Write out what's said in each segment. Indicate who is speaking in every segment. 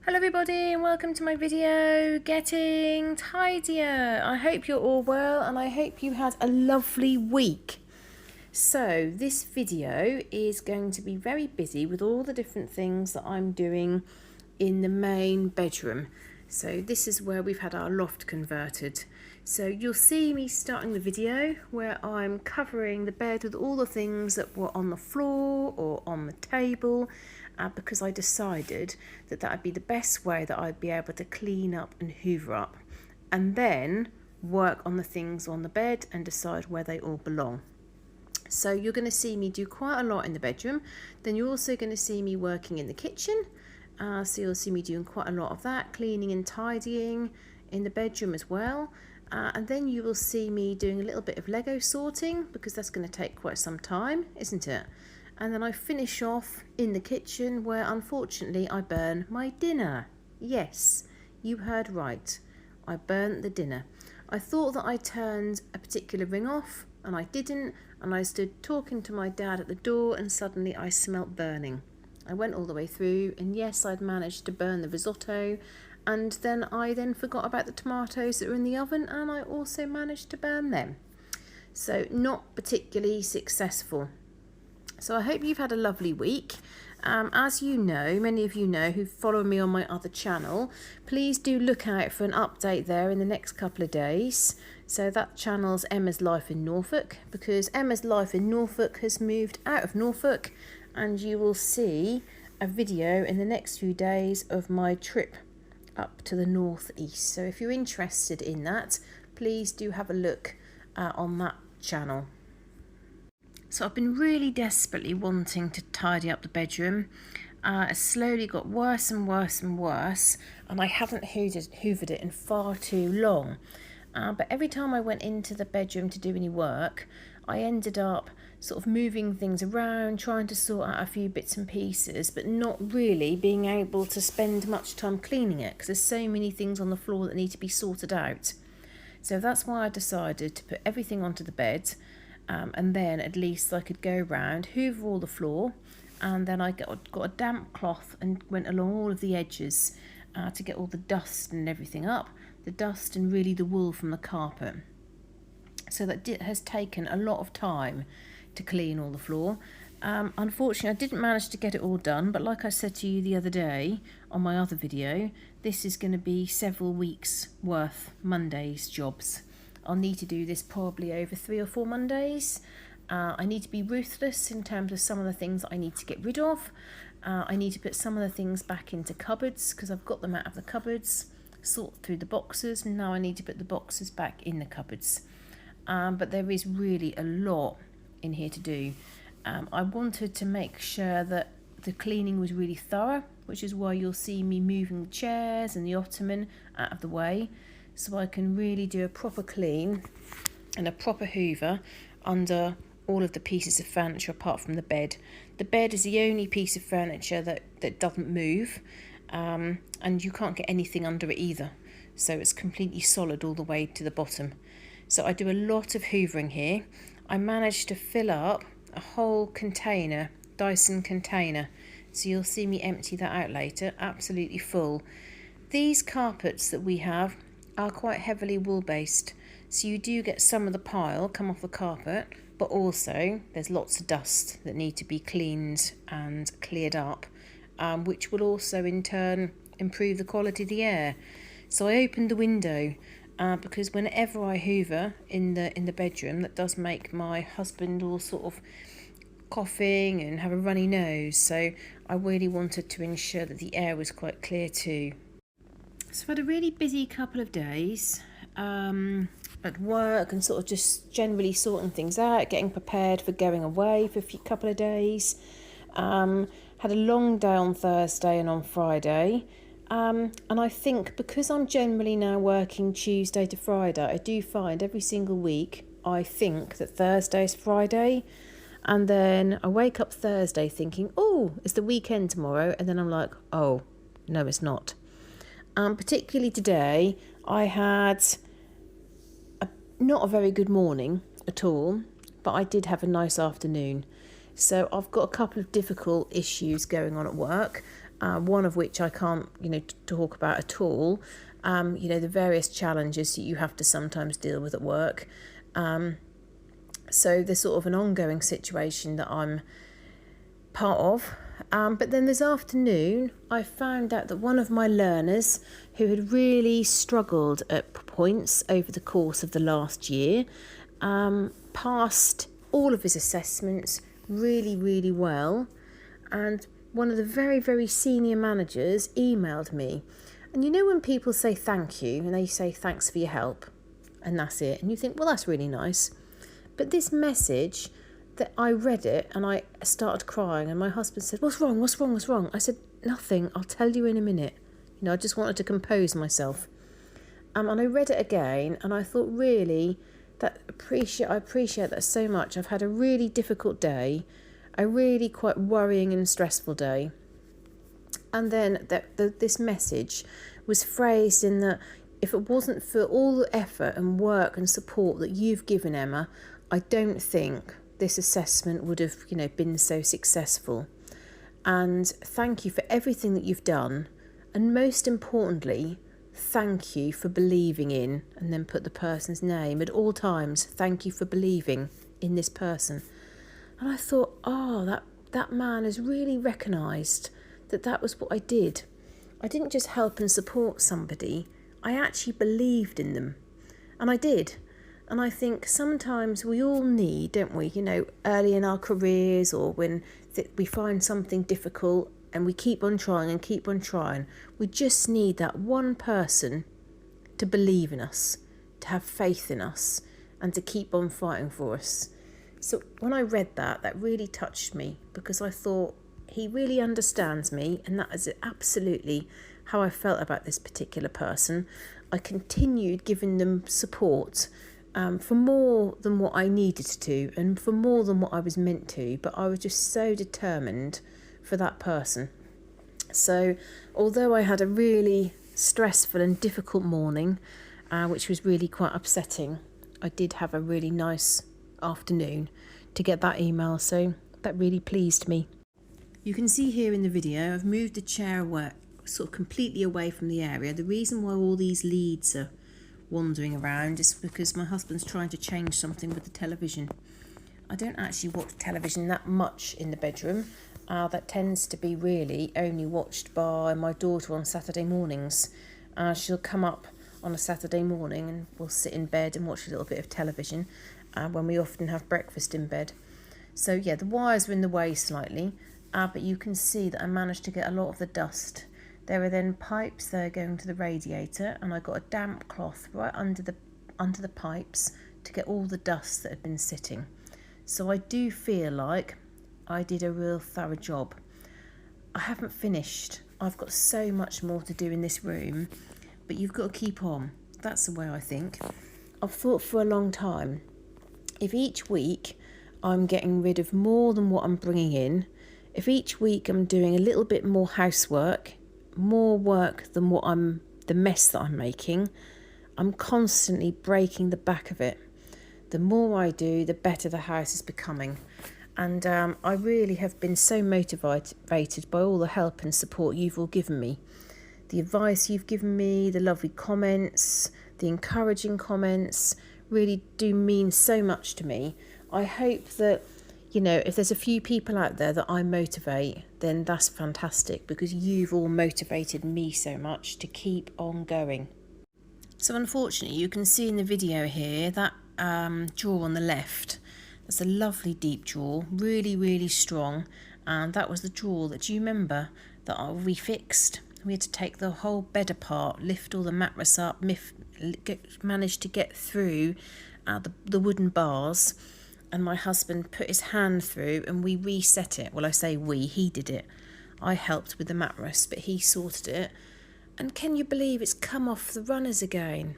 Speaker 1: Hello everybody and welcome to my video, Getting Tidier. I hope you're all well and I hope you had a lovely week. So this video is going to be very busy with all the different things that I'm doing in the main bedroom. So this is where we've had our loft converted. So you'll see me starting the video where I'm covering the bed with all the things that were on the floor or on the table, because I decided that that would be the best way that I'd be able to clean up and hoover up, and then work on the things on the bed and decide where they all belong. So you're going to see me do quite a lot in the bedroom. Then you're also going to see me working in the kitchen. So you'll see me doing quite a lot of that, cleaning and tidying in the bedroom as well. And then you will see me doing a little bit of Lego sorting, because that's going to take quite some time, isn't it? And then I finish off in the kitchen where unfortunately I burn my dinner. Yes, you heard right. I burnt the dinner. I thought that I turned a particular ring off and I didn't, and I stood talking to my dad at the door and suddenly I smelt burning. I went all the way through and yes, I'd managed to burn the risotto, and then I forgot about the tomatoes that were in the oven and I also managed to burn them. So not particularly successful. So I hope you've had a lovely week. As you know, many of you know who follow me on my other channel, please do look out for an update there in the next couple of days. So that channel's Emma's Life in Norfolk, because Emma's Life in Norfolk has moved out of Norfolk, and you will see a video in the next few days of my trip up to the northeast. So if you're interested in that, please do have a look on that channel. So I've been really desperately wanting to tidy up the bedroom. It slowly got worse and worse and worse, and I haven't hoovered it in far too long. But every time I went into the bedroom to do any work, I ended up sort of moving things around, trying to sort out a few bits and pieces, but not really being able to spend much time cleaning it, because there's so many things on the floor that need to be sorted out. So that's why I decided to put everything onto the bed. And then at least I could go around, hoover all the floor, and then I got a damp cloth and went along all of the edges to get all the dust and everything up, the dust and really the wool from the carpet. So that has taken a lot of time to clean all the floor. Unfortunately, I didn't manage to get it all done, but like I said to you the other day on my other video, this is going to be several weeks worth Monday's jobs. I'll need to do this probably over 3 or 4 Mondays. I need to be ruthless in terms of some of the things that I need to get rid of. I need to put some of the things back into cupboards because I've got them out of the cupboards, sort through the boxes, and now I need to put the boxes back in the cupboards. But there is really a lot in here to do. I wanted to make sure that the cleaning was really thorough, which is why you'll see me moving the chairs and the ottoman out of the way, so I can really do a proper clean and a proper hoover under all of the pieces of furniture apart from the bed. The bed is the only piece of furniture that doesn't move, and you can't get anything under it either. So it's completely solid all the way to the bottom. So I do a lot of hoovering here. I managed to fill up a whole container, Dyson container. So you'll see me empty that out later, absolutely full. These carpets that we have are quite heavily wool based, so you do get some of the pile come off the carpet, but also there's lots of dust that need to be cleaned and cleared up, which will also in turn improve the quality of the air. So I opened the window because whenever I hoover in the bedroom, that does make my husband all sort of coughing and have a runny nose, so I really wanted to ensure that the air was quite clear too. So I've had a really busy couple of days at work and sort of just generally sorting things out, getting prepared for going away for a couple of days. Had a long day on Thursday and on Friday. And I think because I'm generally now working Tuesday to Friday, I do find every single week I think that Thursday is Friday. And then I wake up Thursday thinking, oh, it's the weekend tomorrow. And then I'm like, oh, no, it's not. Particularly today, I had not a very good morning at all, but I did have a nice afternoon. So I've got a couple of difficult issues going on at work. one of which I can't, talk about at all. The various challenges that you have to sometimes deal with at work. So there's sort of an ongoing situation that I'm part of. But then this afternoon, I found out that one of my learners who had really struggled at points over the course of the last year passed all of his assessments really, really well. And one of the very, very senior managers emailed me. And you know when people say thank you and they say thanks for your help and that's it. And you think, well, that's really nice. But this message, that I read it and I started crying and my husband said, what's wrong? I said, nothing. I'll tell you in a minute. I just wanted to compose myself. And I read it again and I thought, really, I appreciate that so much. I've had a really difficult day, a really quite worrying and stressful day. And then this message was phrased in that if it wasn't for all the effort and work and support that you've given, Emma, I don't think this assessment would have, been so successful. And thank you for everything that you've done. And most importantly, thank you for believing in, and then put the person's name at all times. Thank you for believing in this person. And I thought, that man has really recognised that was what I did. I didn't just help and support somebody. I actually believed in them. And I did. And I think sometimes we all need, don't we, early in our careers or when we find something difficult and we keep on trying and keep on trying. We just need that one person to believe in us, to have faith in us and to keep on fighting for us. So when I read that really touched me because I thought he really understands me, and that is absolutely how I felt about this particular person. I continued giving them support for more than what I needed to and for more than what I was meant to, but I was just so determined for that person. So although I had a really stressful and difficult morning, which was really quite upsetting, I did have a really nice afternoon to get that email, so that really pleased me. You can see here in the video I've moved the chair away, sort of completely away from the area. The reason why all these leads are wandering around is because my husband's trying to change something with the television. I don't actually watch television that much in the bedroom. That tends to be really only watched by my daughter on Saturday mornings. She'll come up on a Saturday morning and we'll sit in bed and watch a little bit of television when we often have breakfast in bed. So yeah, the wires are in the way slightly, but you can see that I managed to get a lot of the dust. There are then pipes there going to the radiator, and I got a damp cloth right under the pipes to get all the dust that had been sitting. So I do feel like I did a real thorough job. I haven't finished. I've got so much more to do in this room, but you've got to keep on. That's the way I think. I've thought for a long time, if each week I'm getting rid of more than what I'm bringing in, if each week I'm doing a little bit more housework, more work than the mess that I'm making, I'm constantly breaking the back of it. The more I do, the better the house is becoming. And I really have been so motivated by all the help and support you've all given me. The advice you've given me, the lovely comments, the encouraging comments really do mean so much to me. I hope that, if there's a few people out there that I motivate, then that's fantastic because you've all motivated me so much to keep on going. So unfortunately, you can see in the video here that drawer on the left. That's a lovely deep drawer, really, really strong. And that was the drawer that you remember that we fixed. We had to take the whole bed apart, lift all the mattress up, managed to get through the wooden bars. And my husband put his hand through and we reset it. Well, I say we, he did it. I helped with the mattress, but he sorted it. And can you believe it's come off the runners again?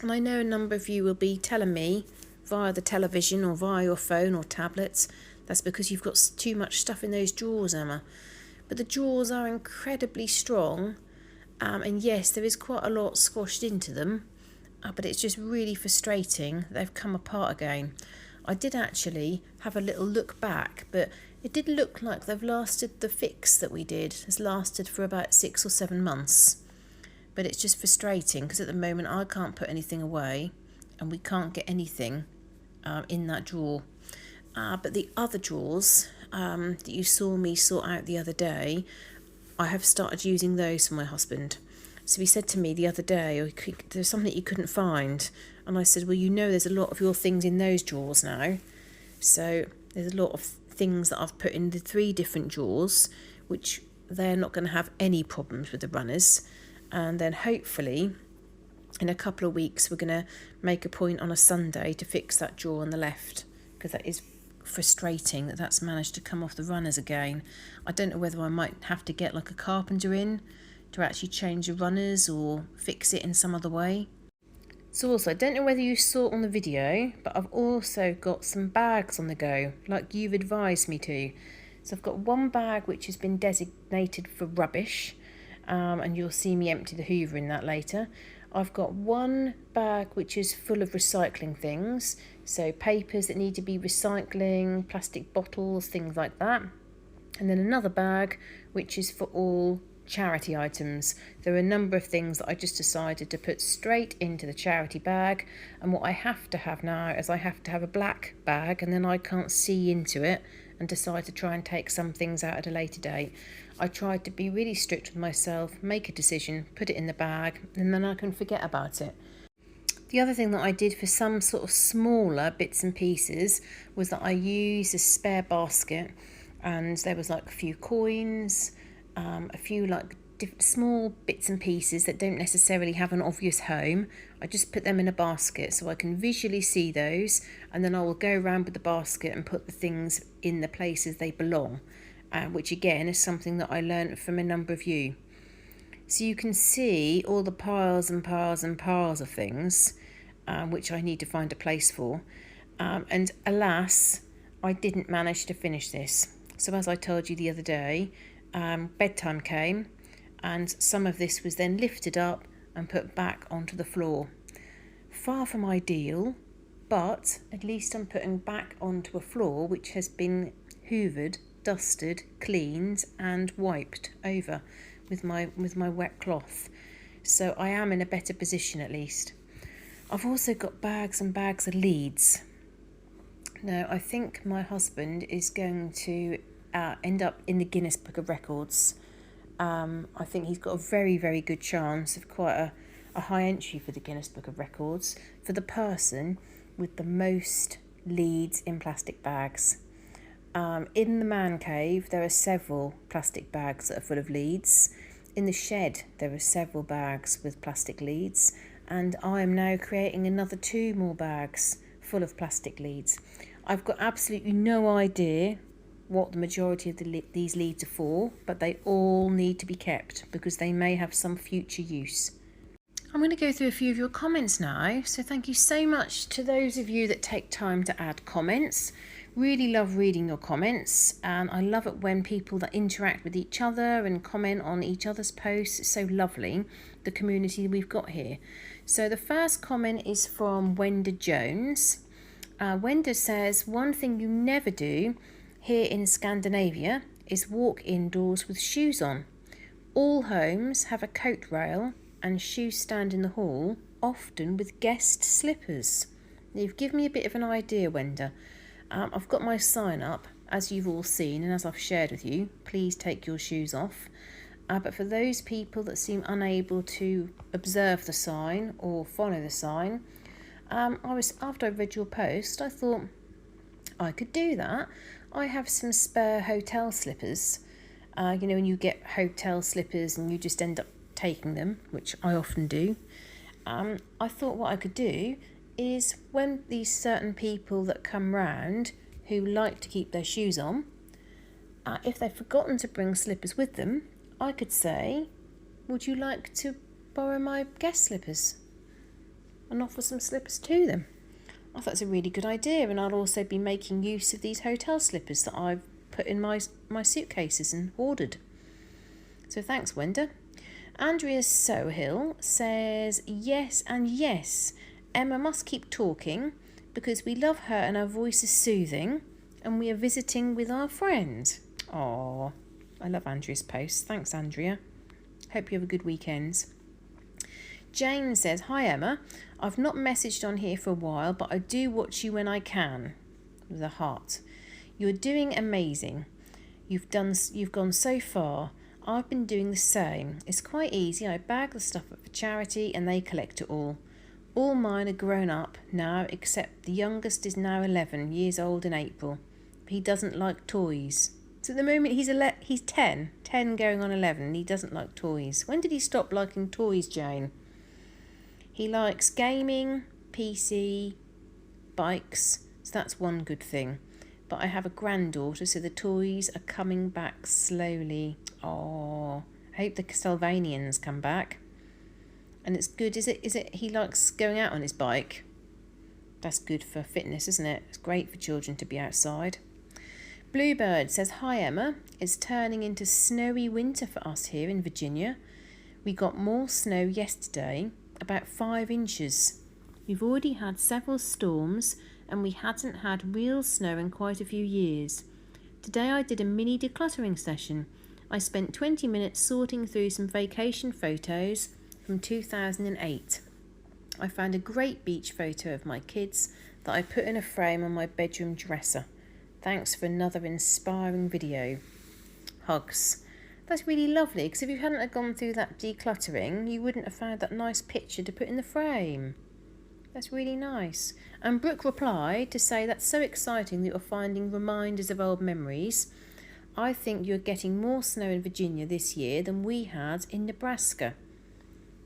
Speaker 1: And I know a number of you will be telling me via the television or via your phone or tablets, that's because you've got too much stuff in those drawers, Emma. But the drawers are incredibly strong. And yes, there is quite a lot squashed into them, but it's just really frustrating that they've come apart again. I did actually have a little look back, but It did look like they've lasted, the fix that we did has lasted for about 6 or 7 months. But it's just frustrating because at the moment I can't put anything away and we can't get anything in that drawer. But the other drawers that you saw me sort out the other day, I have started using those for my husband. So he said to me the other day, there's something you couldn't find. And I said, well, you know there's a lot of your things in those drawers now. So there's a lot of things that I've put in the 3 different drawers, which they're not going to have any problems with the runners. And then hopefully in a couple of weeks we're going to make a point on a Sunday to fix that drawer on the left, because that is frustrating that that's managed to come off the runners again. I don't know whether I might have to get like a carpenter in to actually change the runners or fix it in some other way. So also, I don't know whether you saw on the video, but I've also got some bags on the go, like you've advised me to. So I've got one bag which has been designated for rubbish, and you'll see me empty the hoover in that later. I've got one bag which is full of recycling things, so papers that need to be recycling, plastic bottles, things like that. And then another bag which is for all charity items. There are a number of things that I just decided to put straight into the charity bag, and what I have to have now is I have to have a black bag, and then I can't see into it and decide to try and take some things out at a later date. I tried to be really strict with myself, make a decision, put it in the bag, and then I can forget about it. The other thing that I did for some sort of smaller bits and pieces was that I used a spare basket, and there was like a few coins, a few like small bits and pieces that don't necessarily have an obvious home. I just put them in a basket so I can visually see those, and then I will go around with the basket and put the things in the places they belong, which again is something that I learned from a number of you. So you can see all the piles and piles and piles of things which I need to find a place for, and alas, I didn't manage to finish this. So as I told you the other day, bedtime came, and some of this was then lifted up and put back onto the floor. Far from ideal, but at least I'm putting back onto a floor which has been hoovered, dusted, cleaned and wiped over with my wet cloth. So I am in a better position at least. I've also got bags and bags of leads. Now I think my husband is going to end up in the Guinness Book of Records. I think he's got a very, very good chance of quite a high entry for the Guinness Book of Records for the person with the most leads in plastic bags. In the man cave there are several plastic bags that are full of leads. In the shed there are several bags with plastic leads, and I am now creating another 2 more bags full of plastic leads. I've got absolutely no idea what the majority of these leads are for, but they all need to be kept because they may have some future use. I'm going to go through a few of your comments now, so thank you so much to those of you that take time to add comments. Really love reading your comments, and I love it when people that interact with each other and comment on each other's posts. It's so lovely, the community we've got here. So the first comment is from Wenda Jones. Wenda says, one thing you never do here in Scandinavia is walk indoors with shoes on. All homes have a coat rail and shoe stand in the hall, often with guest slippers. Now, you've given me a bit of an idea, Wenda. I've got my sign up, as you've all seen and as I've shared with you. Please take your shoes off. But for those people that seem unable to observe the sign or follow the sign, after I read your post, I thought I could do that. I have some spare hotel slippers. You know, when you get hotel slippers and you just end up taking them, which I often do. I thought what I could do is when these certain people that come round who like to keep their shoes on, if they've forgotten to bring slippers with them, I could say, would you like to borrow my guest slippers? And offer some slippers to them. I thought it's a really good idea, and I'll also be making use of these hotel slippers that I've put in my suitcases and ordered. So thanks, Wenda. Andrea Sohill says, yes and yes, Emma must keep talking because we love her and her voice is soothing, and we are visiting with our friend. Oh, I love Andrea's posts. Thanks, Andrea. Hope you have a good weekend. Jane says, hi Emma, I've not messaged on here for a while, but I do watch you when I can. With a heart. You're doing amazing. You've gone so far. I've been doing the same. It's quite easy. I bag the stuff up for charity and they collect it all. All mine are grown up now, except the youngest is now 11 years old in April. He doesn't like toys. So at the moment he's 10 going on 11, and he doesn't like toys. When did he stop liking toys, Jane? He likes gaming, PC, bikes, so that's one good thing. But I have a granddaughter, so the toys are coming back slowly. Oh, I hope the Sylvanians come back. And it's good, is it? He likes going out on his bike. That's good for fitness, isn't it? It's great for children to be outside. Bluebird says, hi Emma, it's turning into snowy winter for us here in Virginia. We got more snow yesterday, about 5 inches. We've already had several storms and we hadn't had real snow in quite a few years. Today I did a mini decluttering session. I spent 20 minutes sorting through some vacation photos from 2008. I found a great beach photo of my kids that I put in a frame on my bedroom dresser. Thanks for another inspiring video. Hugs. That's really lovely, because if you hadn't gone through that decluttering, you wouldn't have found that nice picture to put in the frame. That's really nice. And Brooke replied to say, that's so exciting that you're finding reminders of old memories. I think you're getting more snow in Virginia this year than we had in Nebraska.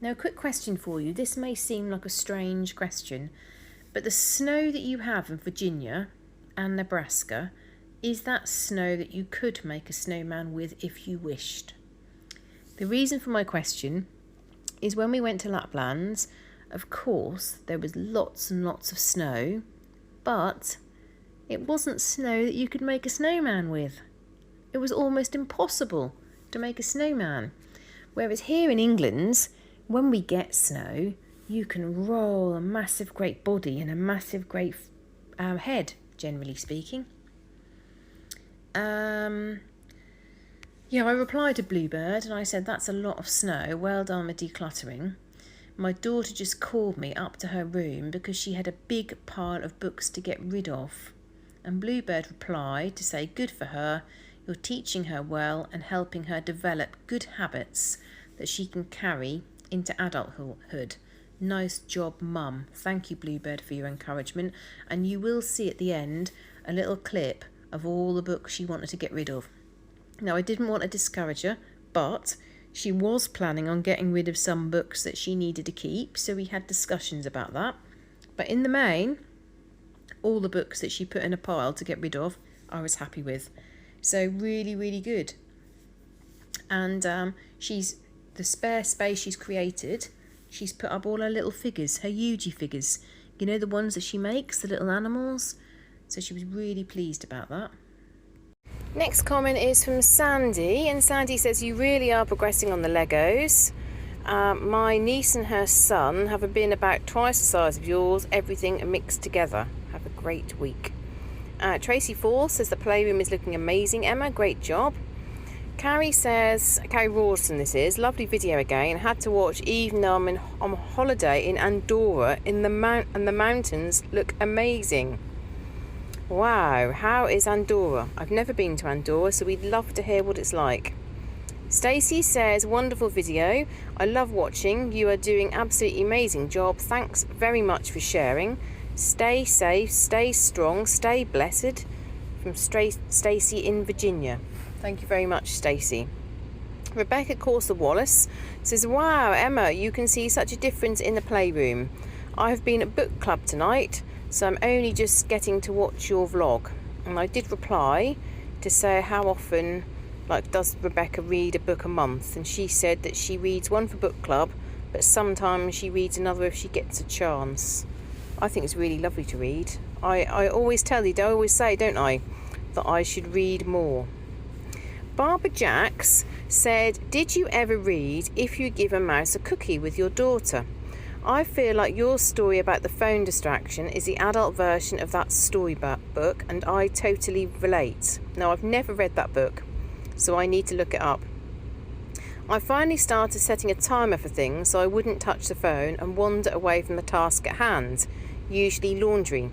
Speaker 1: Now, a quick question for you. This may seem like a strange question, but the snow that you have in Virginia and Nebraska, is that snow that you could make a snowman with if you wished? The reason for my question is when we went to Lapland, of course, there was lots and lots of snow, but it wasn't snow that you could make a snowman with. It was almost impossible to make a snowman. Whereas here in England, when we get snow, you can roll a massive great body and a massive great head, generally speaking. Yeah, I replied to Bluebird and I said, that's a lot of snow, well done with decluttering. My daughter just called me up to her room because she had a big pile of books to get rid of. And Bluebird replied to say, good for her, you're teaching her well and helping her develop good habits that she can carry into adulthood. Nice job, Mum. Thank you, Bluebird, for your encouragement. And you will see at the end a little clip of all the books she wanted to get rid of. Now, I didn't want to discourage her, but she was planning on getting rid of some books that she needed to keep, so we had discussions about that. But in the main, all the books that she put in a pile to get rid of, I was happy with. So really, really good. And the spare space she's created, she's put up all her little figures, her Yuji figures. You know, the ones that she makes, the little animals. So she was really pleased about that. Next comment is from Sandy, and Sandy says, you really are progressing on the Legos. My niece and her son have been about twice the size of yours, everything mixed together. Have a great week. Tracy Force says the playroom is looking amazing. Emma, great job. Carrie says, Carrie Rawson this is, lovely video again. Had to watch even though I'm on holiday in Andorra and the mountains look amazing. Wow, how is Andorra? I've never been to Andorra, so we'd love to hear what it's like. Stacey says, wonderful video. I love watching. You are doing absolutely amazing job. Thanks very much for sharing. Stay safe, stay strong, stay blessed. From Stacey in Virginia. Thank you very much, Stacey. Rebecca Corsa Wallace says, wow, Emma, you can see such a difference in the playroom. I have been at book club tonight, so I'm only just getting to watch your vlog. And I did reply to say how often, does Rebecca read a book a month? And she said that she reads one for book club, but sometimes she reads another if she gets a chance. I think it's really lovely to read. I always tell you, I always say, don't I, that I should read more. Barbara Jacks said, did you ever read If You Give a Mouse a Cookie with your daughter? I feel like your story about the phone distraction is the adult version of that storybook, and I totally relate. Now, I've never read that book, so I need to look it up. I finally started setting a timer for things so I wouldn't touch the phone and wander away from the task at hand, usually laundry.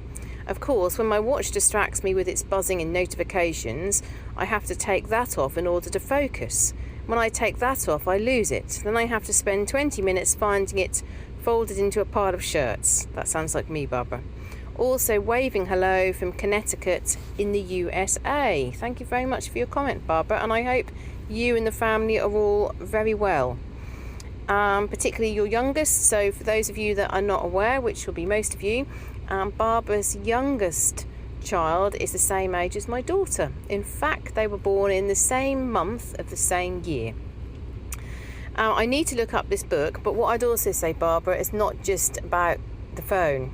Speaker 1: Of course, when my watch distracts me with its buzzing and notifications, I have to take that off in order to focus. When I take that off, I lose it. Then I have to spend 20 minutes finding it folded into a pile of shirts. That sounds like me, Barbara. Also, waving hello from Connecticut in the USA. Thank you very much for your comment, Barbara, and I hope you and the family are all very well. Particularly your youngest. So for those of you that are not aware, which will be most of you, Barbara's youngest child is the same age as my daughter. In fact, they were born in the same month of the same year. I need to look up this book, but what I'd also say, Barbara, is not just about the phone.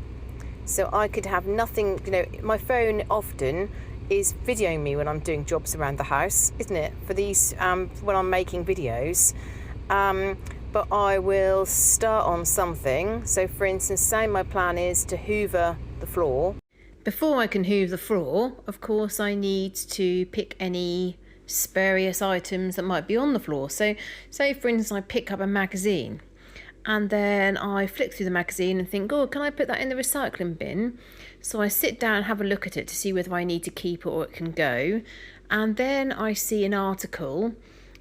Speaker 1: So I could have nothing, my phone often is videoing me when I'm doing jobs around the house, isn't it? For these, when I'm making videos. But I will start on something. So for instance, say my plan is to hoover the floor. Before I can hoover the floor, of course, I need to pick any spurious items that might be on the floor. So say for instance, I pick up a magazine and then I flick through the magazine and think, oh, can I put that in the recycling bin? So I sit down and have a look at it to see whether I need to keep it or it can go. And then I see an article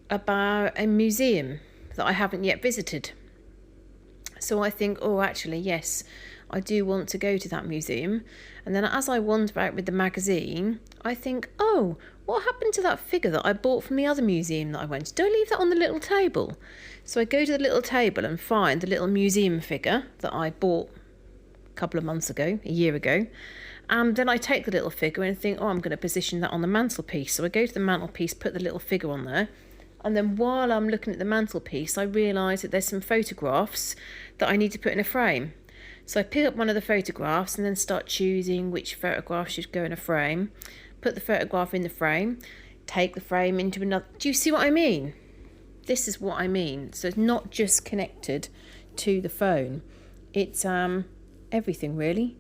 Speaker 1: about a museum that I haven't yet visited. So I think, oh, actually, yes, I do want to go to that museum. And then as I wander out with the magazine, I think, oh, what happened to that figure that I bought from the other museum that I went to? Do I leave that on the little table? So I go to the little table and find the little museum figure that I bought a couple of months ago, a year ago. And then I take the little figure and think, oh, I'm going to position that on the mantelpiece. So I go to the mantelpiece, put the little figure on there. And then while I'm looking at the mantelpiece, I realise that there's some photographs that I need to put in a frame. So I pick up one of the photographs and then start choosing which photograph should go in a frame. Put the photograph in the frame, take the frame into another. Do you see what I mean? This is what I mean. So it's not just connected to the phone. It's everything, really.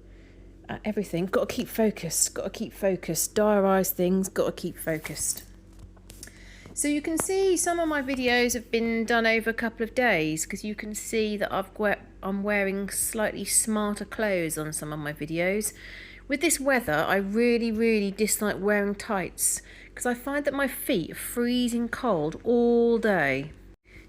Speaker 1: Everything. Got to keep focused. Got to keep focused. Diarise things. Got to keep focused. So you can see some of my videos have been done over a couple of days because you can see that I'm wearing slightly smarter clothes on some of my videos. With this weather, I really dislike wearing tights because I find that my feet are freezing cold all day.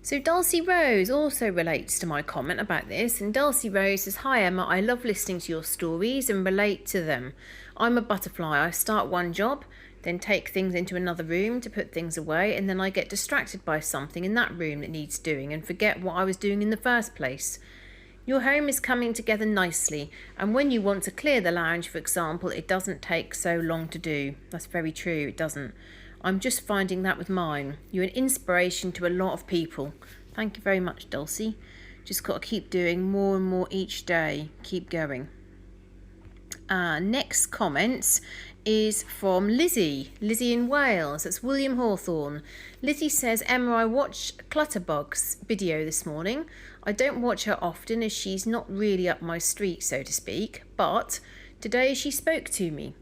Speaker 1: So Dulcie Rose also relates to my comment about this, and Dulcie Rose says, hi Emma, I love listening to your stories and relate to them. I'm a butterfly. I start one job, then take things into another room to put things away, and then I get distracted by something in that room that needs doing and forget what I was doing in the first place. Your home is coming together nicely, and when you want to clear the lounge, for example, it doesn't take so long to do. That's very true, it doesn't. I'm just finding that with mine. You're an inspiration to a lot of people. Thank you very much, Dulcie. Just got to keep doing more and more each day. Keep going. Next comments is from Lizzie in Wales. That's William Hawthorne. Lizzie says, Emma, I watched Clutterbug's video this morning. I don't watch her often as she's not really up my street, so to speak, but today she spoke to me.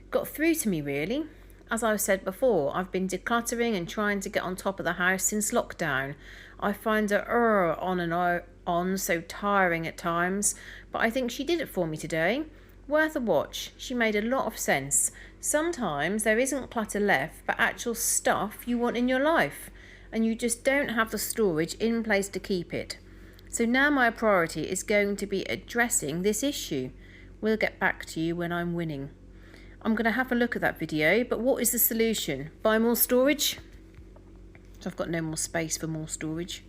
Speaker 1: Got through to me, really. As I've said before, I've been decluttering and trying to get on top of the house since lockdown. I find her on and on so tiring at times, but I think she did it for me today. Worth a watch. She made a lot of sense. Sometimes there isn't clutter left, but actual stuff you want in your life, and you just don't have the storage in place to keep it. So now my priority is going to be addressing this issue. We'll get back to you when I'm winning. I'm going to have a look at that video, but what is the solution? Buy more storage? So I've got no more space for more storage.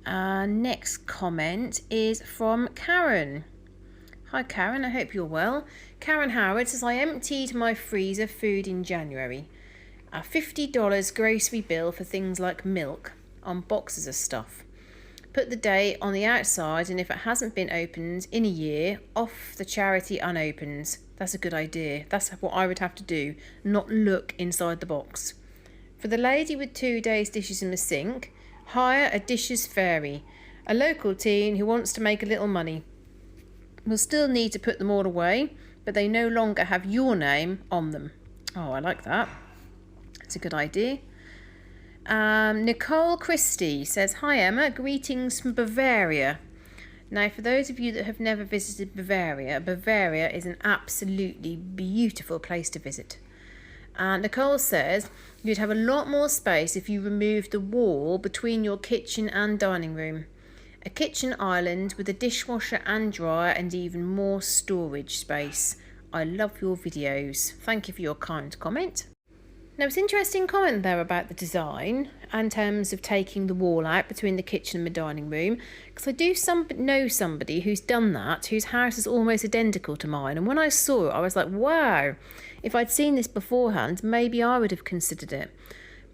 Speaker 1: Next comment is from Karen. Hi Karen, I hope you're well. Karen Howard says, I emptied my freezer food in January. A $50 grocery bill for things like milk on boxes of stuff. Put the date on the outside, and if it hasn't been opened in a year, off the charity unopened. That's a good idea. That's what I would have to do, not look inside the box. For the lady with 2 days dishes in the sink, hire a dishes fairy. A local teen who wants to make a little money. We'll still need to put them all away, but they no longer have your name on them. Oh, I like that. It's a good idea. Nicole Christie says, "Hi Emma, greetings from Bavaria." Now, for those of you that have never visited Bavaria, Bavaria is an absolutely beautiful place to visit. And Nicole says you'd have a lot more space if you removed the wall between your kitchen and dining room. A kitchen island with a dishwasher and dryer and even more storage space. I love your videos. Thank you for your kind comment. Now, it's an interesting comment there about the design in terms of taking the wall out between the kitchen and the dining room, because I do know somebody who's done that, whose house is almost identical to mine. And when I saw it, I was like, wow, if I'd seen this beforehand, maybe I would have considered it.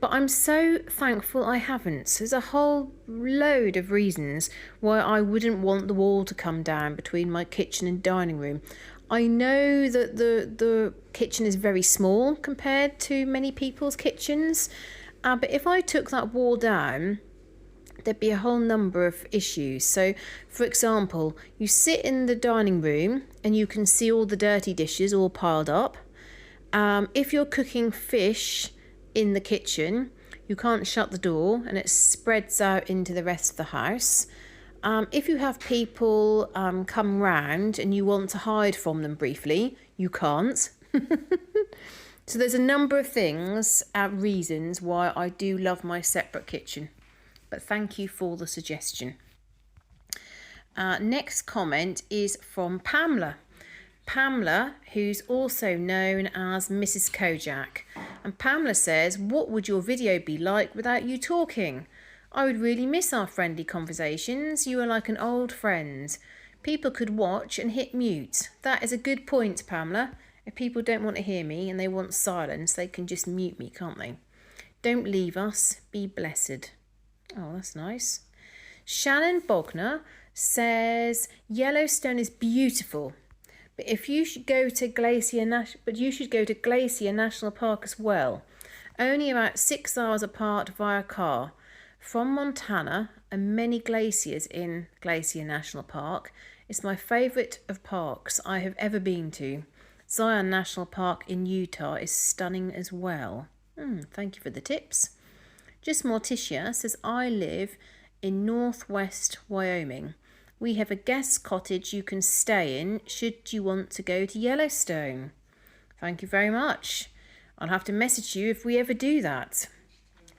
Speaker 1: But I'm so thankful I haven't. So there's a whole load of reasons why I wouldn't want the wall to come down between my kitchen and dining room. I know that the kitchen is very small compared to many people's kitchens, but if I took that wall down, there'd be a whole number of issues. So, for example, you sit in the dining room and you can see all the dirty dishes all piled up. If you're cooking fish in the kitchen, you can't shut the door and it spreads out into the rest of the house. If you have people come round and you want to hide from them briefly, you can't. So there's a number of things, reasons why I do love my separate kitchen. But thank you for the suggestion. Next comment is from Pamela. Pamela, who's also known as Mrs. Kojak. And Pamela says, "What would your video be like without you talking? I would really miss our friendly conversations. You are like an old friend. People could watch and hit mute." That is a good point, Pamela. If people don't want to hear me and they want silence, they can just mute me, can't they? Don't leave us. Be blessed. Oh, that's nice. Shannon Bogner says, "Yellowstone is beautiful, but you should go to Glacier National Park as well. Only about 6 hours apart via car. From Montana and many glaciers in Glacier National Park. It's my favourite of parks I have ever been to. Zion National Park in Utah is stunning as well." Thank you for the tips. Just Morticia says, "I live in northwest Wyoming. We have a guest cottage you can stay in should you want to go to Yellowstone." Thank you very much. I'll have to message you if we ever do that.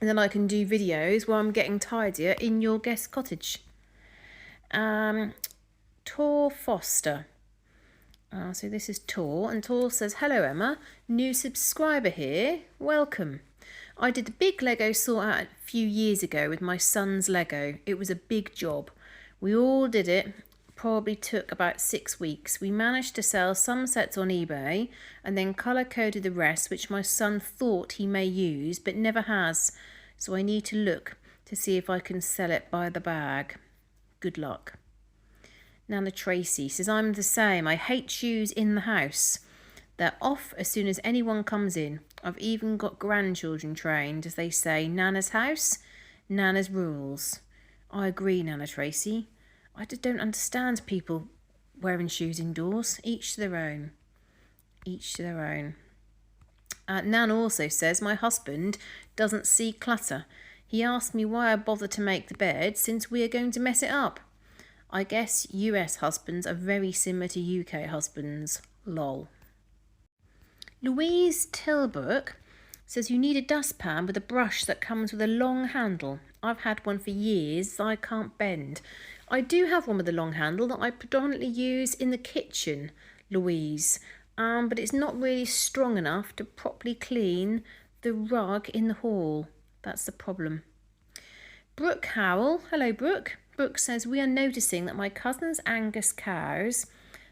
Speaker 1: And then I can do videos while I'm getting tidier in your guest cottage. Tor Foster. So this is Tor. And Tor says, "Hello Emma, new subscriber here. Welcome. I did the big Lego sort out a few years ago with my son's Lego. It was a big job. We all did it. Probably took about 6 weeks. We managed to sell some sets on eBay and then colour coded the rest, which my son thought he may use but never has. So I need to look to see if I can sell it by the bag. Good luck." Nana Tracy says, "I'm the same. I hate shoes in the house. They're off as soon as anyone comes in. I've even got grandchildren trained, as they say, Nana's house, Nana's rules." I agree, Nana Tracy. I just don't understand people wearing shoes indoors. Each to their own. Each to their own. Nan also says, "My husband doesn't see clutter. He asked me why I bother to make the bed since we are going to mess it up. I guess US husbands are very similar to UK husbands. Lol." Louise Tilbrook says, "You need a dustpan with a brush that comes with a long handle. I've had one for years. I can't bend." I do have one with a long handle that I predominantly use in the kitchen, Louise, but it's not really strong enough to properly clean the rug in the hall. That's the problem. Brooke Howell. Hello, Brooke. Brooke says, "We are noticing that my cousin's Angus cows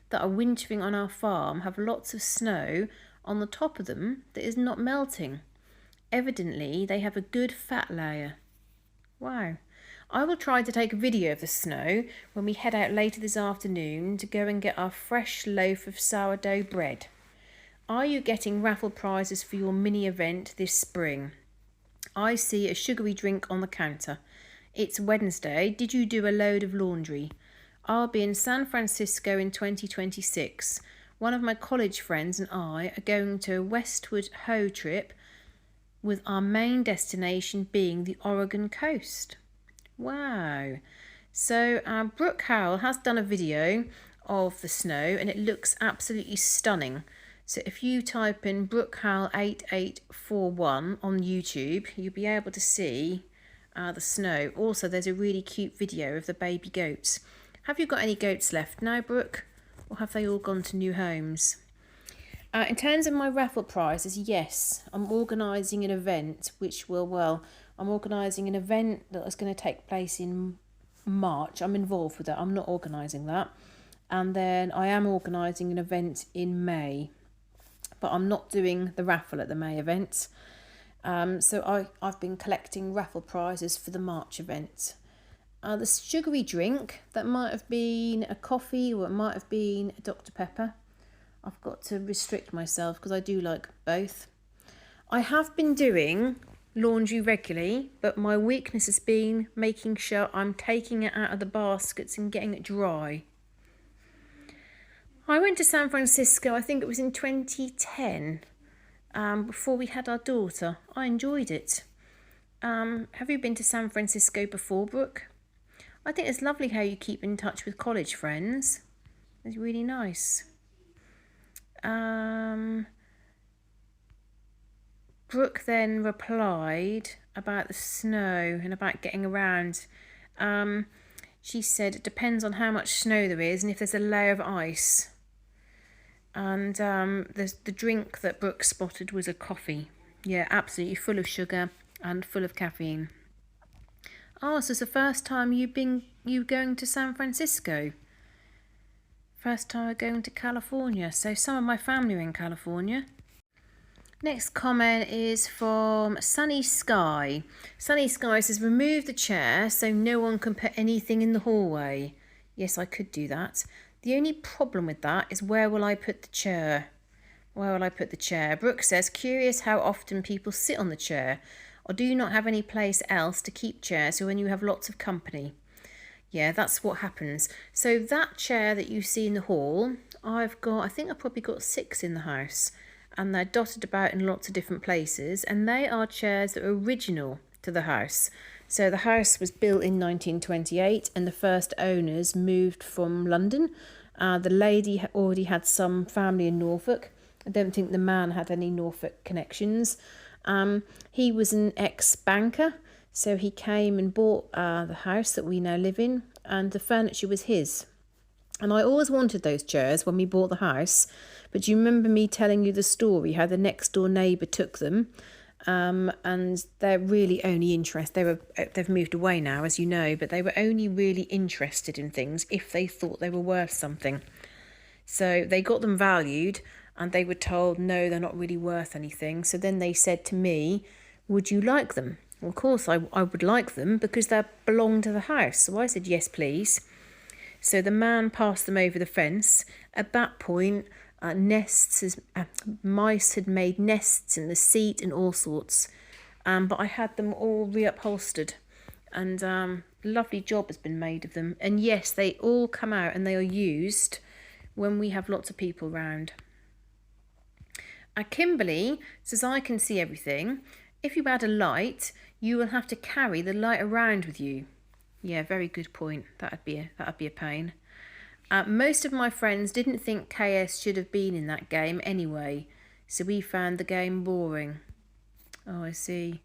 Speaker 1: that are wintering on our farm have lots of snow on the top of them that is not melting. Evidently, they have a good fat layer." Wow. I will try to take a video of the snow when we head out later this afternoon to go and get our fresh loaf of sourdough bread. Are you getting raffle prizes for your mini event this spring? I see a sugary drink on the counter. It's Wednesday. Did you do a load of laundry? I'll be in San Francisco in 2026. One of my college friends and I are going to a Westward Ho trip with our main destination being the Oregon coast. Wow. So Brooke Howell has done a video of the snow and it looks absolutely stunning. So if you type in Brooke Howell 8841 on YouTube, you'll be able to see the snow. Also, there's a really cute video of the baby goats. Have you got any goats left now, Brooke? Or have they all gone to new homes? In terms of my raffle prizes, yes, I'm organising an event I'm organising an event that is going to take place in March. I'm involved with that. I'm not organising that. And then I am organising an event in May. But I'm not doing the raffle at the May event. So I've been collecting raffle prizes for the March event. The sugary drink, that might have been a coffee or it might have been a Dr. Pepper. I've got to restrict myself because I do like both. I have been doing laundry regularly, but my weakness has been making sure I'm taking it out of the baskets and getting it dry. I went to San Francisco, I think it was in 2010, before we had our daughter. I enjoyed it. Have you been to San Francisco before, Brooke? I think it's lovely how you keep in touch with college friends. It's really nice. Brooke then replied about the snow and about getting around. She said it depends on how much snow there is and if there's a layer of ice. And the drink that Brooke spotted was a coffee. Yeah, absolutely full of sugar and full of caffeine. Oh, so it's the first time you going to San Francisco? First time I'm going to California. So some of my family are in California. Next comment is from Sunny Sky. Sunny Sky says, remove the chair so no one can put anything in the hallway. Yes, I could do that. The only problem with that is where will I put the chair? Where will I put the chair? Brooke says, curious how often people sit on the chair. Or do you not have any place else to keep chairs when you have lots of company? Yeah, that's what happens. So that chair that you see in the hall, I think I've probably got 6 in the house. And they're dotted about in lots of different places. And they are chairs that are original to the house. So the house was built in 1928 and the first owners moved from London. The lady already had some family in Norfolk. I don't think the man had any Norfolk connections. He was an ex-banker. So he came and bought the house that we now live in, and the furniture was his. And I always wanted those chairs when we bought the house. But do you remember me telling you the story, how the next door neighbour took them? And they're really only interested. They've moved away now, as you know, but they were only really interested in things if they thought they were worth something. So they got them valued, and they were told, no, they're not really worth anything. So then they said to me, would you like them? Well, of course I would like them because they belong to the house. So I said, yes, please. So the man passed them over the fence. At that point, mice had made nests in the seat and all sorts. But I had them all reupholstered. And lovely job has been made of them. And yes, they all come out and they are used when we have lots of people round. Kimberly says, I can see everything. If you add a light, you will have to carry the light around with you. Yeah, very good point. That'd be a pain. Most of my friends didn't think KS should have been in that game anyway, so we found the game boring. Oh, I see.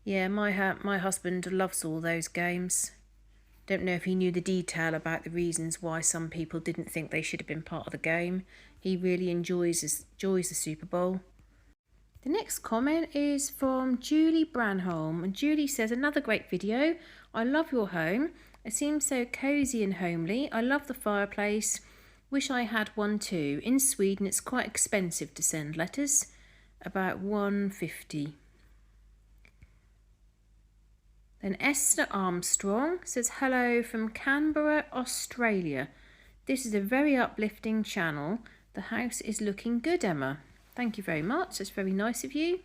Speaker 1: Yeah, my husband loves all those games. Don't know if he knew the detail about the reasons why some people didn't think they should have been part of the game. He really enjoys the Super Bowl. The next comment is from Julie Branholm, and Julie says, another great video. I love your home. It seems so cosy and homely. I love the fireplace. Wish I had one too. In Sweden, it's quite expensive to send letters, about $1.50. Then Esther Armstrong says, hello from Canberra, Australia. This is a very uplifting channel. The house is looking good, Emma. Thank you very much. That's very nice of you.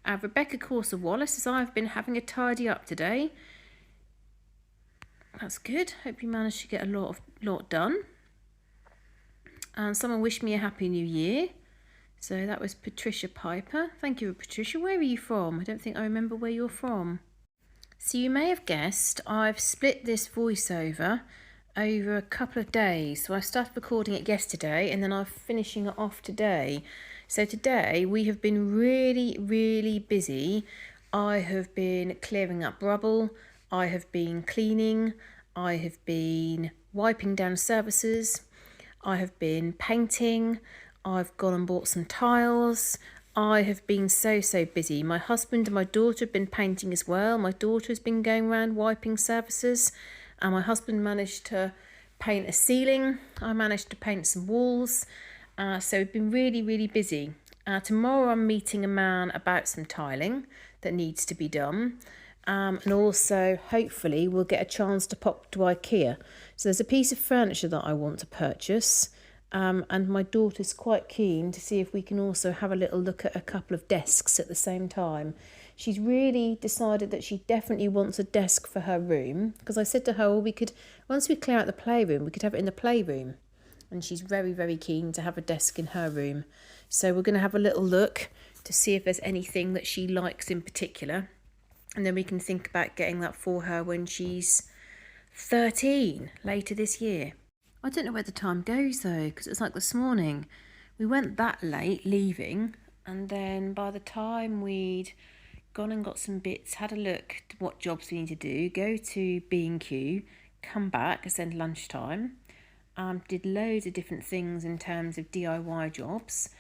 Speaker 1: Rebecca Corser Wallace says, I've been having a tidy up today. That's good. Hope you managed to get a lot done. And someone wished me a happy new year. So that was Patricia Piper. Thank you, Patricia. Where are you from? I don't think I remember where you're from. So you may have guessed I've split this voiceover over a couple of days. So I started recording it yesterday and then I'm finishing it off today. So today we have been really busy. I have been clearing up rubble. I have been cleaning. I have been wiping down surfaces. I have been painting. I've gone and bought some tiles. I have been so busy. My husband and my daughter have been painting as well. My daughter has been going around wiping surfaces, and my husband managed to paint a ceiling. I managed to paint some walls. So we've been really busy. Tomorrow I'm meeting a man about some tiling that needs to be done. And also hopefully we'll get a chance to pop to IKEA. So there's a piece of furniture that I want to purchase. And my daughter's quite keen to see if we can also have a little look at a couple of desks at the same time. She's really decided that she definitely wants a desk for her room, because I said to her, well, we could, once we clear out the playroom, we could have it in the playroom. And she's very keen to have a desk in her room. So we're going to have a little look to see if there's anything that she likes in particular. And then we can think about getting that for her when she's 13 later this year. I don't know where the time goes though, because it's like this morning. We went that late leaving, and then by the time we'd gone and got some bits, had a look at what jobs we need to do, go to B&Q, come back, it's then lunchtime, did loads of different things in terms of DIY jobs.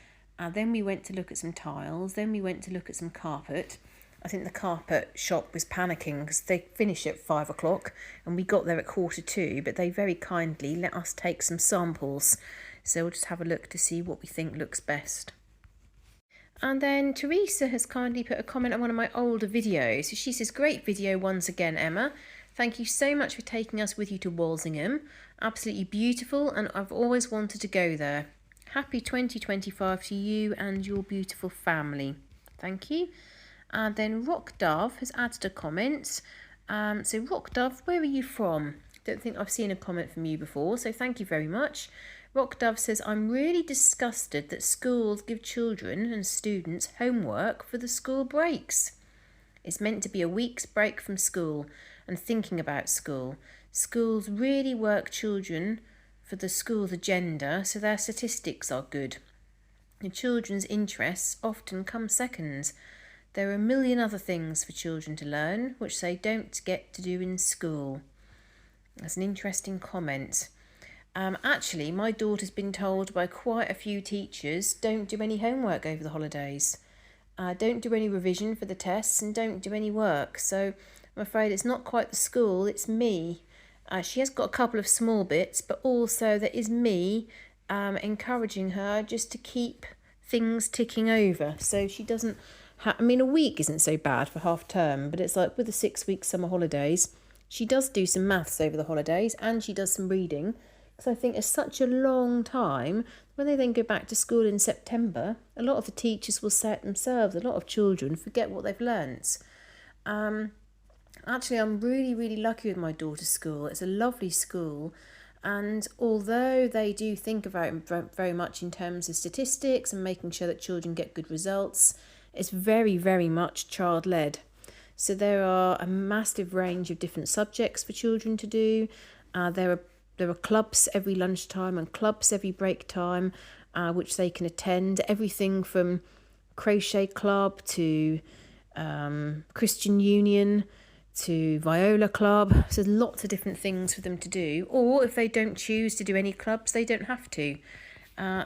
Speaker 1: Then we went to look at some tiles, then we went to look at some carpet. I think the carpet shop was panicking because they finished at 5 o'clock and we got there at 1:45, but they very kindly let us take some samples. So we'll just have a look to see what we think looks best. And then Teresa has kindly put a comment on one of my older videos. So she says, great video once again, Emma. Thank you so much for taking us with you to Walsingham. Absolutely beautiful, and I've always wanted to go there. Happy 2025 to you and your beautiful family. Thank you. And then Rock Dove has added a comment. So Rock Dove, where are you from? Don't think I've seen a comment from you before, so thank you very much. Rock Dove says, I'm really disgusted that schools give children and students homework for the school breaks. It's meant to be a week's break from school and thinking about school. Schools really work children for the school's agenda, so their statistics are good. The children's interests often come second. There are a million other things for children to learn, which they don't get to do in school. That's an interesting comment. Actually, my daughter's been told by quite a few teachers, don't do any homework over the holidays. Don't do any revision for the tests and don't do any work. So I'm afraid it's not quite the school, it's me. She has got a couple of small bits, but also there is me encouraging her just to keep things ticking over. So she doesn't... I mean, a week isn't so bad for half term, but it's like with the 6-week summer holidays, she does do some maths over the holidays and she does some reading. Because I think it's such a long time. When they then go back to school in September, a lot of the teachers will say it themselves. A lot of children forget what they've learnt. Actually, I'm really lucky with my daughter's school. It's a lovely school. And although they do think about it very much in terms of statistics and making sure that children get good results, it's very much child-led. So there are a massive range of different subjects for children to do. There are clubs every lunchtime and clubs every break time, which they can attend. Everything from crochet club to Christian Union to viola club. So there's lots of different things for them to do. Or if they don't choose to do any clubs, they don't have to. We're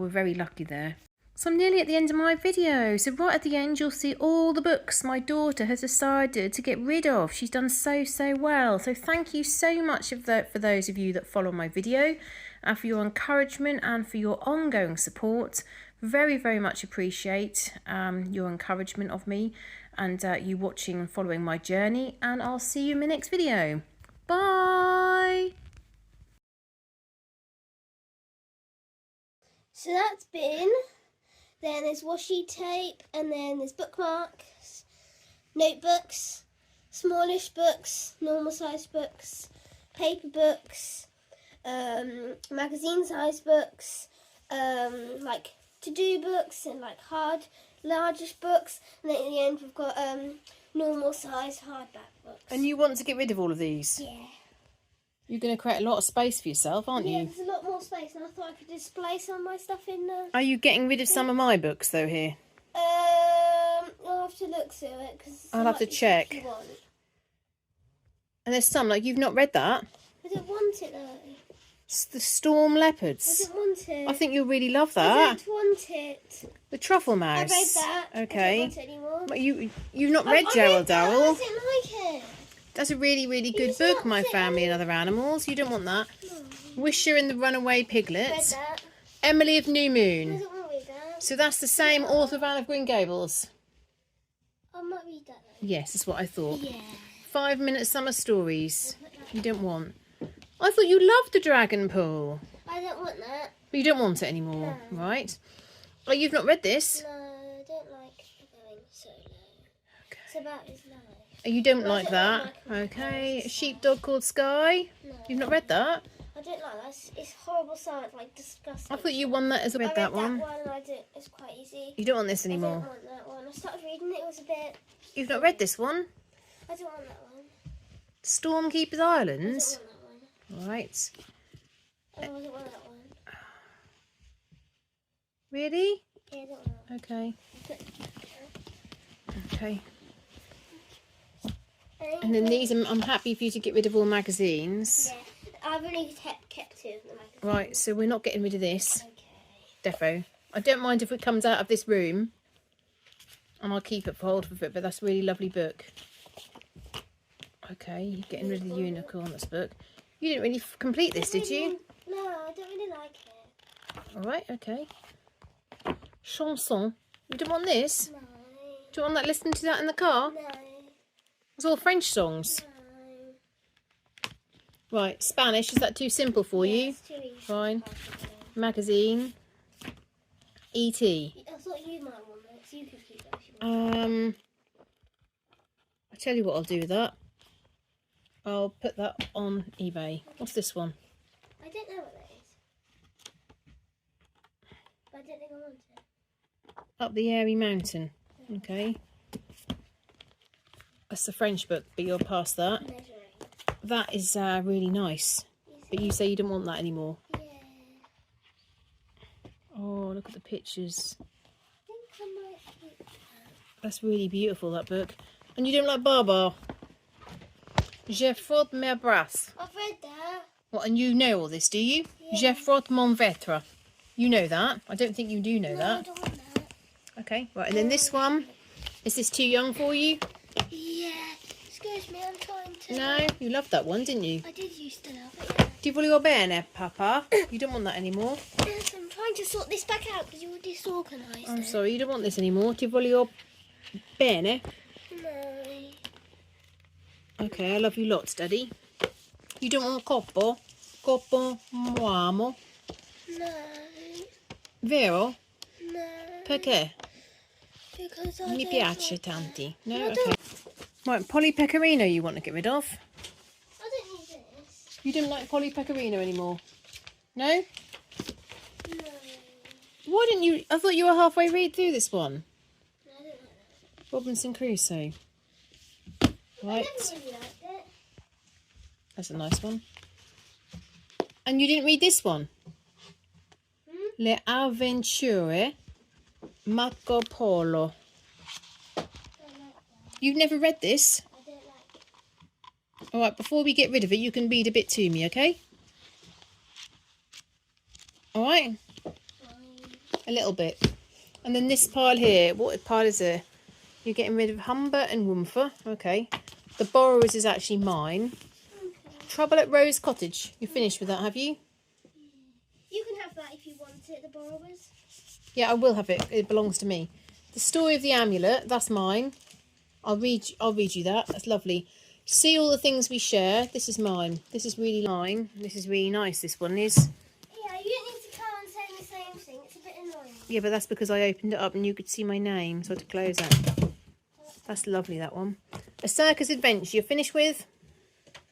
Speaker 1: very lucky there. So I'm nearly at the end of my video. So right at the end, you'll see all the books my daughter has decided to get rid of. She's done so well. So thank you so much for those of you that follow my video and for your encouragement and for your ongoing support. Very much appreciate your encouragement of me and you watching and following my journey. And I'll see you in my next video. Bye!
Speaker 2: So that's been... Then there's washi tape, and then there's bookmarks, notebooks, smallish books, normal size books, paper books, magazine size books, like to-do books and like largish books, and then at the end we've got normal size hardback books.
Speaker 1: And you want to get rid of all of these?
Speaker 2: Yeah.
Speaker 1: You're going to create a lot of space for yourself, aren't
Speaker 2: Yeah,
Speaker 1: you?
Speaker 2: there's a lot more space, and I thought I could display some of my stuff in there.
Speaker 1: Are you getting rid of some of my books though here?
Speaker 2: I'll have to look through it because
Speaker 1: I'll have to check. And there's some, like, you've not read that.
Speaker 2: I don't want it though.
Speaker 1: It's the Storm
Speaker 2: I
Speaker 1: Leopards.
Speaker 2: don't want it.
Speaker 1: I think you'll really love
Speaker 2: I
Speaker 1: that.
Speaker 2: don't want it.
Speaker 1: The Truffle
Speaker 2: I
Speaker 1: Mouse.
Speaker 2: read that.
Speaker 1: Okay.
Speaker 2: I don't want it anymore.
Speaker 1: But you've not read Gerald
Speaker 2: that. I
Speaker 1: Darrell.
Speaker 2: didn't like it.
Speaker 1: That's a really, really good
Speaker 2: It's
Speaker 1: book,
Speaker 2: not
Speaker 1: My
Speaker 2: fit.
Speaker 1: Family and Other Animals. You don't want that.
Speaker 2: No.
Speaker 1: Wisher and the Runaway
Speaker 2: Read
Speaker 1: Piglets.
Speaker 2: that.
Speaker 1: Emily of New
Speaker 2: I
Speaker 1: Moon.
Speaker 2: don't want to read that.
Speaker 1: So that's the same author of Anne of Green Gables.
Speaker 2: I might read that though.
Speaker 1: Yes, that's what I thought.
Speaker 2: Yeah.
Speaker 1: 5-minute summer stories. You don't want. I thought you loved the Dragon Pool.
Speaker 2: I don't want that.
Speaker 1: But you don't want it anymore,
Speaker 2: No.
Speaker 1: right? Oh, you've not read this?
Speaker 2: No, I don't like going so low. It's about his life.
Speaker 1: Oh, you don't
Speaker 2: I
Speaker 1: like
Speaker 2: don't
Speaker 1: that?
Speaker 2: like
Speaker 1: Okay.
Speaker 2: it.
Speaker 1: A sheepdog called Sky?
Speaker 2: No.
Speaker 1: You've not read that?
Speaker 2: I don't like that. It's horrible science, like disgusting.
Speaker 1: I thought you won that as
Speaker 2: I
Speaker 1: read that one.
Speaker 2: and I don't. It's quite easy.
Speaker 1: You don't want this
Speaker 2: I don't
Speaker 1: anymore.
Speaker 2: want that one. I started reading it. It was a bit.
Speaker 1: You've not read this one?
Speaker 2: I don't want that one.
Speaker 1: Stormkeeper's
Speaker 2: I
Speaker 1: Island?
Speaker 2: don't want that one.
Speaker 1: Right.
Speaker 2: I don't want that one.
Speaker 1: Really?
Speaker 2: Yeah, I don't want that
Speaker 1: Okay.
Speaker 2: one.
Speaker 1: Okay. And then these, I'm happy for you to get rid of all magazines.
Speaker 2: Yeah, I've only kept two of them.
Speaker 1: Right, so we're not getting rid of this.
Speaker 2: Okay.
Speaker 1: Defo. I don't mind if it comes out of this room. And I'll keep it for hold of it, but that's a really lovely book. Okay, you're getting rid of the unicorn, this book. You didn't really complete this, did you?
Speaker 2: No, I don't really like it.
Speaker 1: Alright, okay. Chanson. You don't want this?
Speaker 2: No.
Speaker 1: Do you want that listening to that in the car?
Speaker 2: No.
Speaker 1: It's all French songs.
Speaker 2: No.
Speaker 1: Right, Spanish, is that too simple for you?
Speaker 2: It's too easy.
Speaker 1: Fine. Magazine. E.T.
Speaker 2: I thought you might want that, so you could keep that if you want.
Speaker 1: I'll tell you what I'll do with that. I'll put that on eBay. What's this one?
Speaker 2: I don't know what that is. But I don't think I want it.
Speaker 1: Up the Airy Mountain. Okay. That's the French book, but you're past that.
Speaker 2: Measuring.
Speaker 1: That is really nice. But you say you don't want that anymore.
Speaker 2: Yeah.
Speaker 1: Oh, look at the pictures.
Speaker 2: I think I might keep that.
Speaker 1: That's really beautiful, that book. And you don't like Baba? Je frotte mes bras.
Speaker 2: I've read that.
Speaker 1: What, and you know all this, do you?
Speaker 2: Yeah.
Speaker 1: Je frotte mon ventre. You know that. I don't think you do know
Speaker 2: No, I
Speaker 1: that.
Speaker 2: don't want that.
Speaker 1: Okay, right, and then this one. Is this too young for you?
Speaker 2: Yeah. Excuse me, I'm trying to.
Speaker 1: No, you loved that one, didn't you?
Speaker 2: I did used to love it. Yeah.
Speaker 1: Ti volevo bene, Papa? You don't want that anymore.
Speaker 2: Yes, I'm trying to sort this back out because you were disorganised.
Speaker 1: I'm sorry, you don't want this anymore. Ti volevo bene.
Speaker 2: No.
Speaker 1: Okay, I love you lots, Daddy. You don't want coppo? Coppo muamo.
Speaker 2: No.
Speaker 1: Vero?
Speaker 2: No.
Speaker 1: Perché?
Speaker 2: Because I
Speaker 1: Mi
Speaker 2: don't
Speaker 1: piace
Speaker 2: want
Speaker 1: tanti.
Speaker 2: that.
Speaker 1: No?
Speaker 2: I
Speaker 1: Okay.
Speaker 2: don't,
Speaker 1: Right, Polly Pecorino you want to get rid of.
Speaker 2: I don't need this.
Speaker 1: You don't like Polly Pecorino anymore? No?
Speaker 2: No.
Speaker 1: Why didn't you... I thought you were halfway read through this one.
Speaker 2: No, I don't like that.
Speaker 1: Robinson Crusoe.
Speaker 2: I
Speaker 1: Right.
Speaker 2: never really liked it.
Speaker 1: That's a nice one. And you didn't read this one? Le Avventure Marco Polo.
Speaker 2: I don't like that.
Speaker 1: You've never read this?
Speaker 2: I don't like it.
Speaker 1: Alright, before we get rid of it, you can read a bit to me, okay? Alright? A little bit. And then this pile here, what pile is it? You're getting rid of Humber and Wumfer. Okay. The Borrowers is actually mine.
Speaker 2: Okay.
Speaker 1: Trouble at Rose Cottage. You're finished with that, have you?
Speaker 2: You can have that if you want it, the Borrowers.
Speaker 1: Yeah, I will have it. It belongs to me. The Story of the Amulet, that's mine. I'll read you that. That's lovely. See all the things we share. This is mine. This is really mine. This is really nice. This one is.
Speaker 2: Yeah, you don't need to come and say the same thing. It's a bit annoying.
Speaker 1: Yeah, but that's because I opened it up and you could see my name, so I had to close it. That's lovely, that one. A circus adventure you're finished with?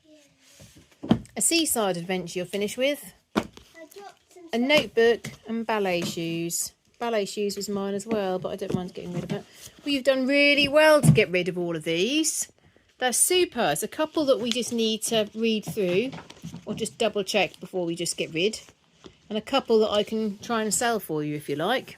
Speaker 2: Yeah.
Speaker 1: A seaside adventure you're finished with?
Speaker 2: I got some
Speaker 1: A notebook and ballet shoes. Ballet shoes was mine as well, but I don't mind getting rid of it. Well, you've done really well to get rid of all of these. That's super. It's a couple that we just need to read through or just double check before we just get rid. And a couple that I can try and sell for you if you like.